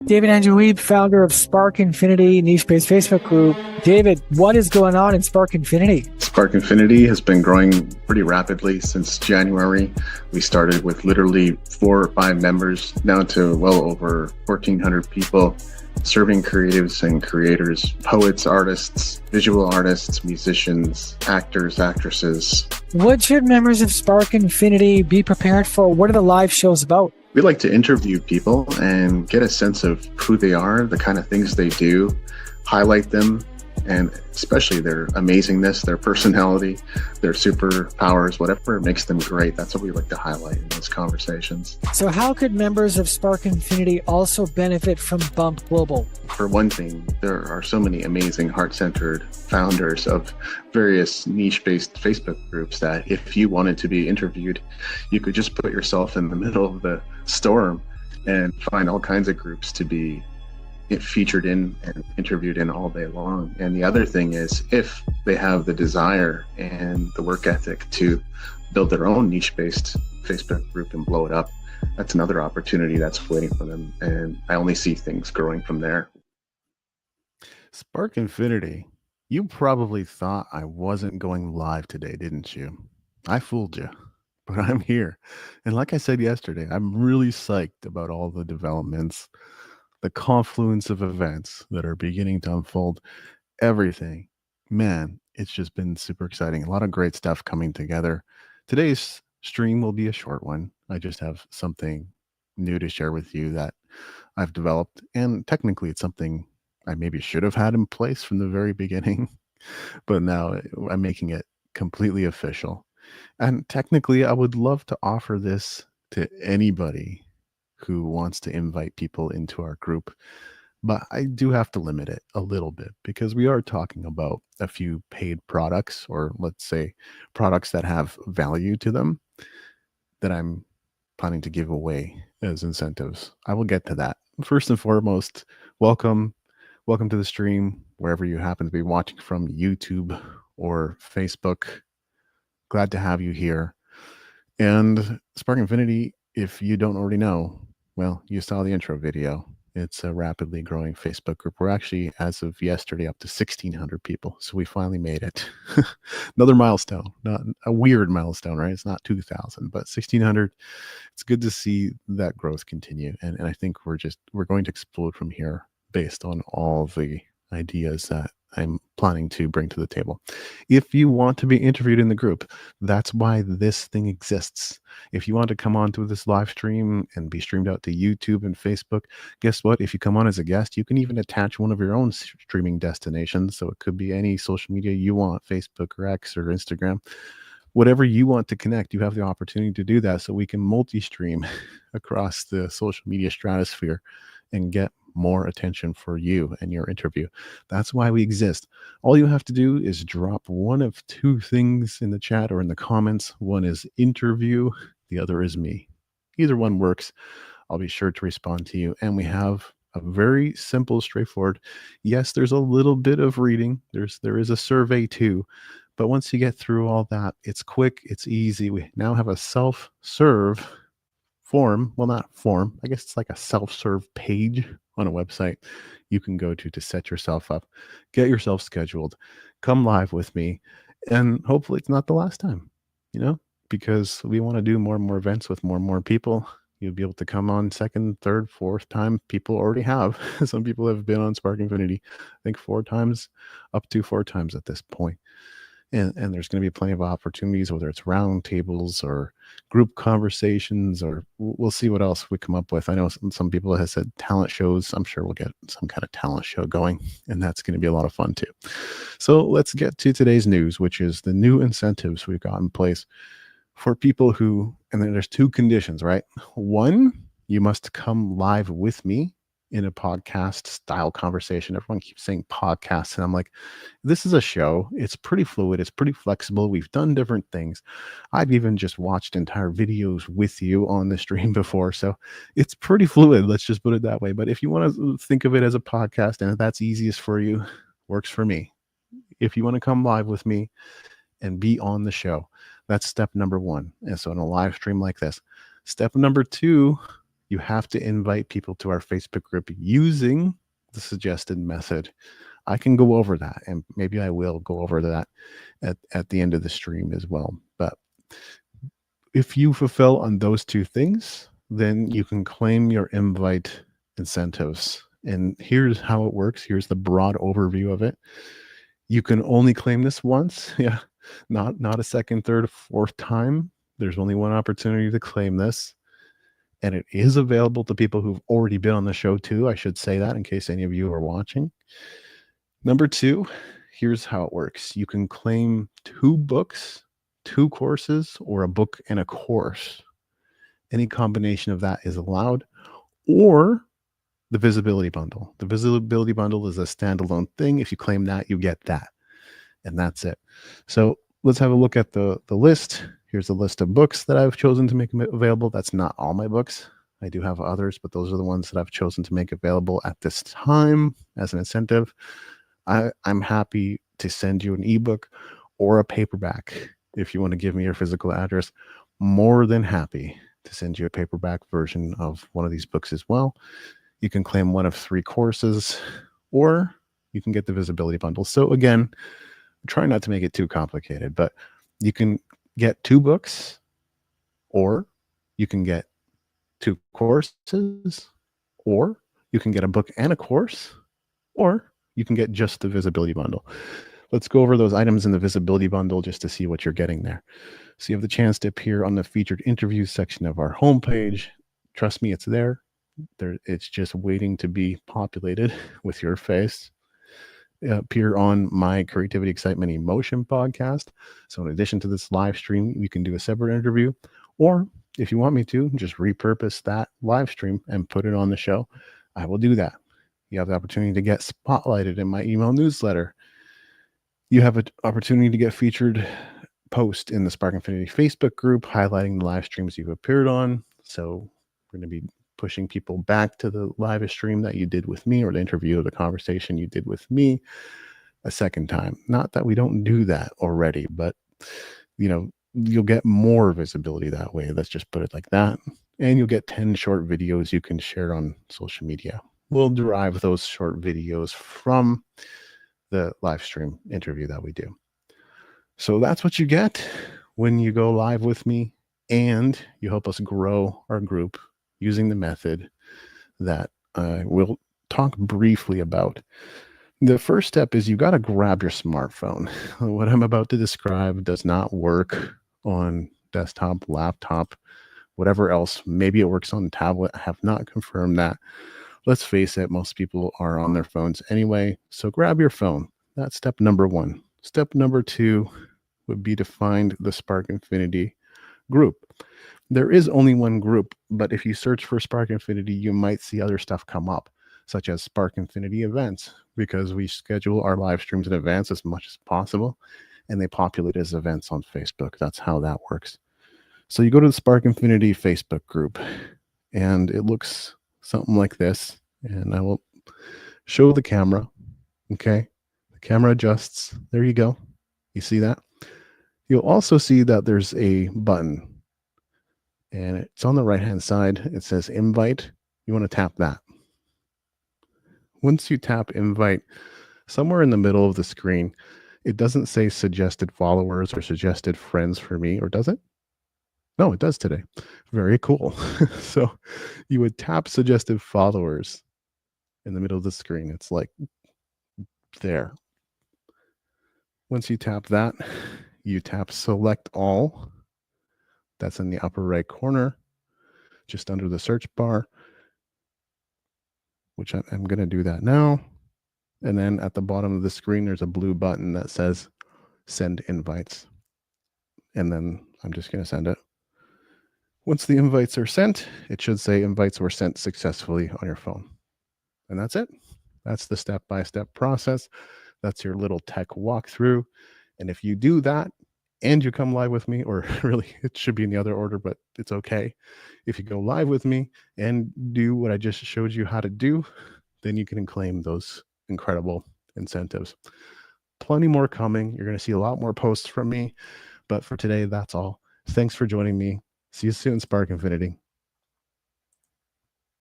David Andrew Weeb, founder of Spark Infinity niche-based Facebook group. David, what is going on in Spark Infinity? Spark Infinity has been growing pretty rapidly since January. We started with literally 4 or 5 members, now to well over 1,400 people, serving creatives and creators, poets, artists, visual artists, musicians, actors, actresses. What should members of Spark Infinity be prepared for? What are the live shows about? We like to interview people and get a sense of who they are, the kind of things they do, highlight them, and especially their amazingness, their personality, their superpowers, whatever makes them great. That's what we like to highlight in those conversations. So how could members of Spark Infinity also benefit from Bump Global? For one thing, there are so many amazing heart-centered founders of various niche-based Facebook groups that if you wanted to be interviewed, you could just put yourself in the middle of the storm and find all kinds of groups to be featured in and interviewed in all day long. And the other thing is, if they have the desire and the work ethic to build their own niche-based Facebook group and blow it up, that's another opportunity that's waiting for them. And I only see things growing from there. Spark Infinity, you probably thought I wasn't going live today, didn't you? I fooled you, but I'm here. And like I said yesterday, I'm really psyched about all the developments, the confluence of events that are beginning to unfold, everything. Man, it's just been super exciting. A lot of great stuff coming together. Today's stream will be a short one. I just have something new to share with you that I've developed. And technically, it's something I maybe should have had in place from the very beginning, but now I'm making it completely official. And technically, I would love to offer this to anybody who wants to invite people into our group. But I do have to limit it a little bit because we are talking about a few paid products, or let's say products that have value to them, that I'm planning to give away as incentives. I will get to that. First and foremost, welcome to the stream, wherever you happen to be watching from, YouTube or Facebook. Glad to have you here. And Spark Infinity, if you don't already know, well, you saw the intro video. It's a rapidly growing Facebook group. We're actually, as of yesterday, up to 1,600 people. So we finally made it. Another milestone, not a weird milestone, right? It's not 2,000, but 1,600. It's good to see that growth continue. And I think we're going to explode from here based on all the ideas that I'm planning to bring to the table. If you want to be interviewed in the group, that's why this thing exists. If you want to come on to this live stream and be streamed out to YouTube and Facebook, guess what? If you come on as a guest, you can even attach one of your own streaming destinations. So it could be any social media you want, Facebook or X or Instagram. Whatever you want to connect, you have the opportunity to do that, so we can multi-stream across the social media stratosphere and get more attention for you and your interview. That's why we exist. All you have to do is drop one of 2 things in the chat or in the comments. One is interview, the other is me. Either one works. I'll be sure to respond to you. And we have a very simple, straightforward. Yes, there's a little bit of reading. There is a survey too. But once you get through all that, it's quick, it's easy. We now have a self-serve form. Well, not form. I guess it's like a self-serve page on a website you can go to set yourself up, get yourself scheduled, come live with me, and hopefully it's not the last time, because we want to do more and more events with more and more people. You'll be able to come on second, third, fourth time. People already have. Some people have been on Spark Infinity, I think 4 times, up to 4 times at this point. And there's going to be plenty of opportunities, whether it's round tables or group conversations, or we'll see what else we come up with. I know some people have said talent shows. I'm sure we'll get some kind of talent show going, and that's going to be a lot of fun too. So let's get to today's news, which is the new incentives we've got in place for people who, and then there's 2 conditions, right? 1, you must come live with me in a podcast style conversation. Everyone keeps saying podcasts, and I'm like, this is a show. It's pretty fluid. It's pretty flexible. We've done different things. I've even just watched entire videos with you on the stream before. So it's pretty fluid. Let's just put it that way. But if you want to think of it as a podcast, and if that's easiest for you, works for me. If you want to come live with me and be on the show, that's step number 1. And so in a live stream like this, step number 2, You have to invite people to our Facebook group using the suggested method. I can go over that, and maybe I will go over that at the end of the stream as well. But if you fulfill on those two things, then you can claim your invite incentives. And here's how it works. Here's the broad overview of it. You can only claim this once. Yeah, not a second, third, fourth time. There's only one opportunity to claim this. And it is available to people who've already been on the show too. I should say that in case any of you are watching. Number two, here's how it works. You can claim 2 books, 2 courses, or a book and a course. Any combination of that is allowed, or the visibility bundle. The visibility bundle is a standalone thing. If you claim that, you get that, and that's it. So let's have a look at the list. Here's a list of books that I've chosen to make available. That's not all my books. I do have others, but those are the ones that I've chosen to make available at this time as an incentive. I'm happy to send you an ebook or a paperback. If you want to give me your physical address, more than happy to send you a paperback version of one of these books as well. You can claim one of 3 courses, or you can get the visibility bundle. So again, try not to make it too complicated, but you can get 2 books, or you can get 2 courses, or you can get a book and a course, or you can get just the visibility bundle. Let's go over those items in the visibility bundle just to see what you're getting there. So you have the chance to appear on the featured interviews section of our homepage. Trust me, it's there. It's just waiting to be populated with your face. Appear on my Creativity, Excitement, Emotion podcast. So in addition to this live stream, you can do a separate interview, or if you want me to, just repurpose that live stream and put it on the show. I will do that. You have the opportunity to get spotlighted in my email newsletter. You have an opportunity to get featured post in the Spark Infinity Facebook group, highlighting the live streams you've appeared on. So we're going to be pushing people back to the live stream that you did with me, or the interview or the conversation you did with me a second time. Not that we don't do that already, but you'll get more visibility that way. Let's just put it like that. And you'll get 10 short videos you can share on social media. We'll derive those short videos from the live stream interview that we do. So that's what you get when you go live with me, and you help us grow our group using the method that I will talk briefly about. The first step is you got to grab your smartphone. What I'm about to describe does not work on desktop, laptop, whatever else. Maybe it works on tablet. I have not confirmed that. Let's face it, most people are on their phones anyway. So grab your phone. That's step number 1. Step number 2 would be to find the Spark Infinity group. There is only one group, but if you search for Spark Infinity, you might see other stuff come up, such as Spark Infinity events, because we schedule our live streams in advance as much as possible, and they populate as events on Facebook. That's how that works. So you go to the Spark Infinity Facebook group, and it looks something like this, and I will show the camera. Okay, the camera adjusts. There you go. You see that? You'll also see that there's a button, and it's on the right hand side. It says invite. You want to tap that. Once you tap invite, somewhere in the middle of the screen, it doesn't say suggested followers or suggested friends for me, or does it? No, it does today. Very cool. So you would tap suggested followers in the middle of the screen. It's like there. Once you tap that, you tap select all. That's in the upper right corner, just under the search bar, which I'm going to do that now. And then at the bottom of the screen, there's a blue button that says send invites. And then I'm just going to send it. Once the invites are sent, it should say invites were sent successfully on your phone. And that's it. That's the step-by-step process. That's your little tech walkthrough. And if you do that and you come live with me, or really it should be in the other order, but it's okay. If you go live with me and do what I just showed you how to do, then you can claim those incredible incentives. Plenty more coming. You're going to see a lot more posts from me. But for today, that's all. Thanks for joining me. See you soon, Spark Infinity.